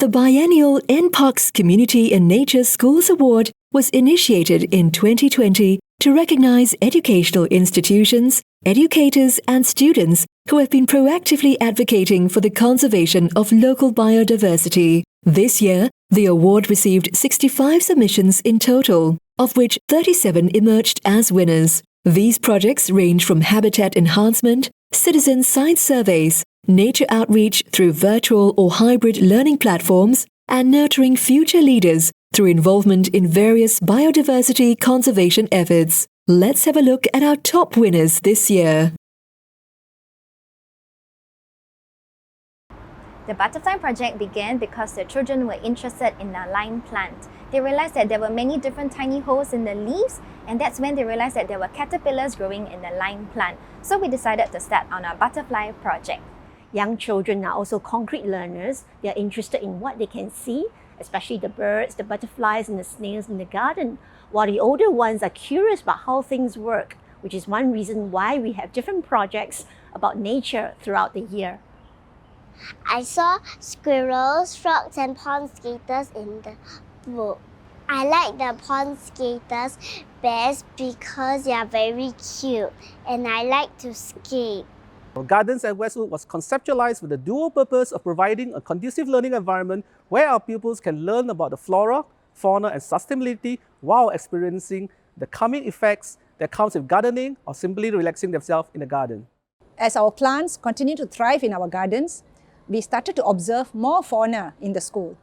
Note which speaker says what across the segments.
Speaker 1: The biennial Npark's Community and Nature Schools Award was initiated in 2020 to recognize educational institutions, educators and students who have been proactively advocating for the conservation of local biodiversity. This year, the award received 65 submissions in total, of which 37 emerged as winners. These projects range from habitat enhancement, citizen science surveys, nature outreach through virtual or hybrid learning platforms, and nurturing future leaders through involvement in various biodiversity conservation efforts. Let's have a look at our top winners this year.
Speaker 2: The butterfly project began because the children were interested in a lime plant. They realized that there were many different tiny holes in the leaves, and that's when they realized that there were caterpillars growing in the lime plant. So we decided to start on our butterfly project.
Speaker 3: Young children are also concrete learners. They are interested in what they can see, especially the birds, the butterflies and the snails in the garden, while the older ones are curious about how things work, which is one reason why we have different projects about nature throughout the year.
Speaker 4: I saw squirrels, frogs and pond skaters in the book. I like the pond skaters best because they are very cute and I like to skate.
Speaker 5: Gardens at Westwood was conceptualized with the dual purpose of providing a conducive learning environment where our pupils can learn about the flora, fauna and sustainability while experiencing the calming effects that comes with gardening or simply relaxing themselves in the garden.
Speaker 6: As our plants continue to thrive in our gardens, we started to observe more fauna in the school.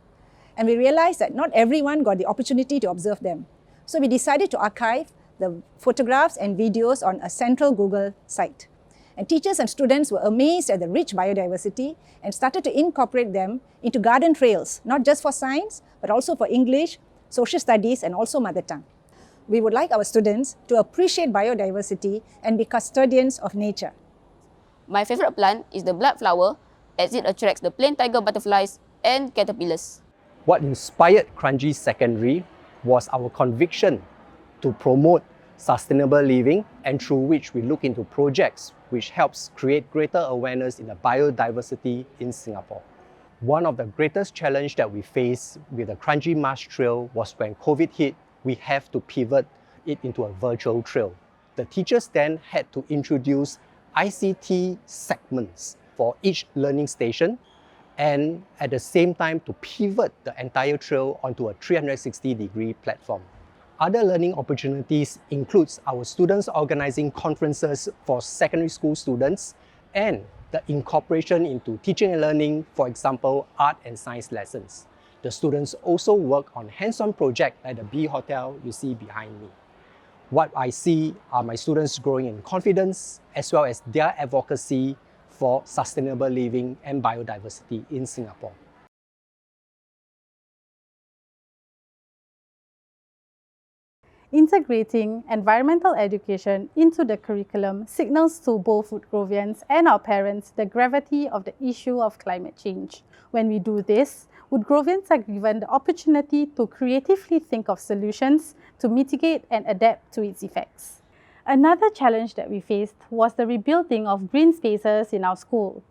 Speaker 6: And we realized that not everyone got the opportunity to observe them. So we decided to archive the photographs and videos on a central Google site. And teachers and students were amazed at the rich biodiversity and started to incorporate them into garden trails, not just for science, but also for English, social studies, and also mother tongue. We would like our students to appreciate biodiversity and be custodians of nature.
Speaker 7: My favorite plant is the blood flower, as it attracts the plain tiger butterflies and caterpillars.
Speaker 8: What inspired Kranji Secondary was our conviction to promote sustainable living, and through which we look into projects which helps create greater awareness in the biodiversity in Singapore. One of the greatest challenges that we faced with the Kranji Marsh Trail was when COVID hit, we have to pivot it into a virtual trail. The teachers then had to introduce ICT segments for each learning station, and at the same time to pivot the entire trail onto a 360-degree platform. Other learning opportunities includes our students organizing conferences for secondary school students and the incorporation into teaching and learning, for example, art and science lessons. The students also work on hands-on projects like the Bee Hotel you see behind me. What I see are my students growing in confidence as well as their advocacy for sustainable living and biodiversity in Singapore.
Speaker 9: Integrating environmental education into the curriculum signals to both Woodgrovians and our parents the gravity of the issue of climate change. When we do this, Woodgrovians are given the opportunity to creatively think of solutions to mitigate and adapt to its effects. Another challenge that we faced was the rebuilding of green spaces in our school.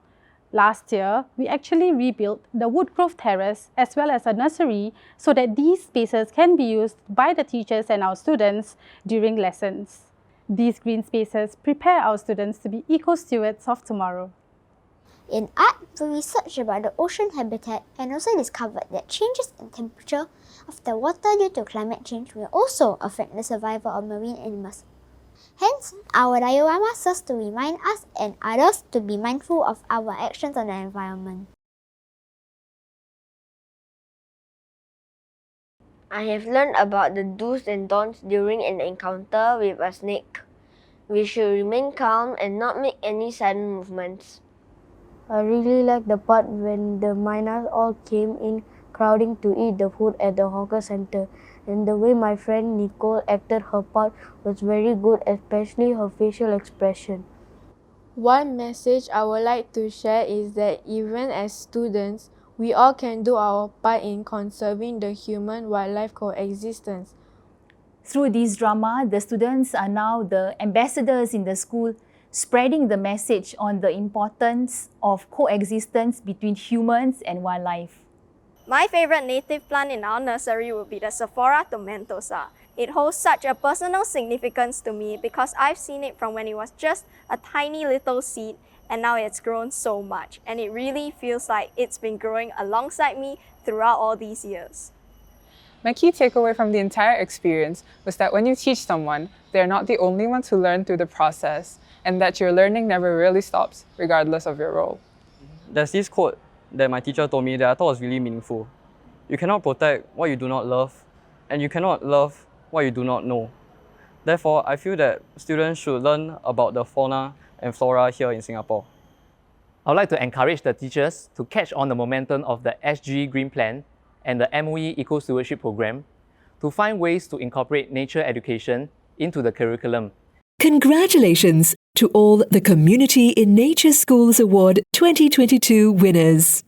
Speaker 9: Last year, we actually rebuilt the Woodgrove Terrace as well as a nursery so that these spaces can be used by the teachers and our students during lessons. These green spaces prepare our students to be eco-stewards of tomorrow.
Speaker 4: In art, we researched about the ocean habitat and also discovered that changes in temperature of the water due to climate change will also affect the survival of marine animals. Hence, our diorama serves to remind us and others to be mindful of our actions on the environment.
Speaker 10: I have learned about the do's and don'ts during an encounter with a snake. We should remain calm and not make any sudden movements.
Speaker 11: I really liked the part when the miners all came in crowding to eat the food at the hawker center, and the way my friend Nicole acted her part was very good, especially her facial expression.
Speaker 12: One message I would like to share is that even as students, we all can do our part in conserving the human-wildlife coexistence.
Speaker 13: Through this drama, the students are now the ambassadors in the school, spreading the message on the importance of coexistence between humans and wildlife.
Speaker 14: My favorite native plant in our nursery would be the Sephora tomentosa. It holds such a personal significance to me because I've seen it from when it was just a tiny little seed and now it's grown so much, and it really feels like it's been growing alongside me throughout all these years.
Speaker 15: My key takeaway from the entire experience was that when you teach someone, they're not the only ones who learn through the process, and that your learning never really stops, regardless of your role.
Speaker 16: There's this quote that my teacher told me that I thought was really meaningful. You cannot protect what you do not love, and you cannot love what you do not know. Therefore, I feel that students should learn about the fauna and flora here in Singapore.
Speaker 17: I would like to encourage the teachers to catch on the momentum of the SG Green Plan and the MOE Eco Stewardship Program to find ways to incorporate nature education into the curriculum.
Speaker 1: Congratulations to all the Community in Nature Schools Award 2022 winners.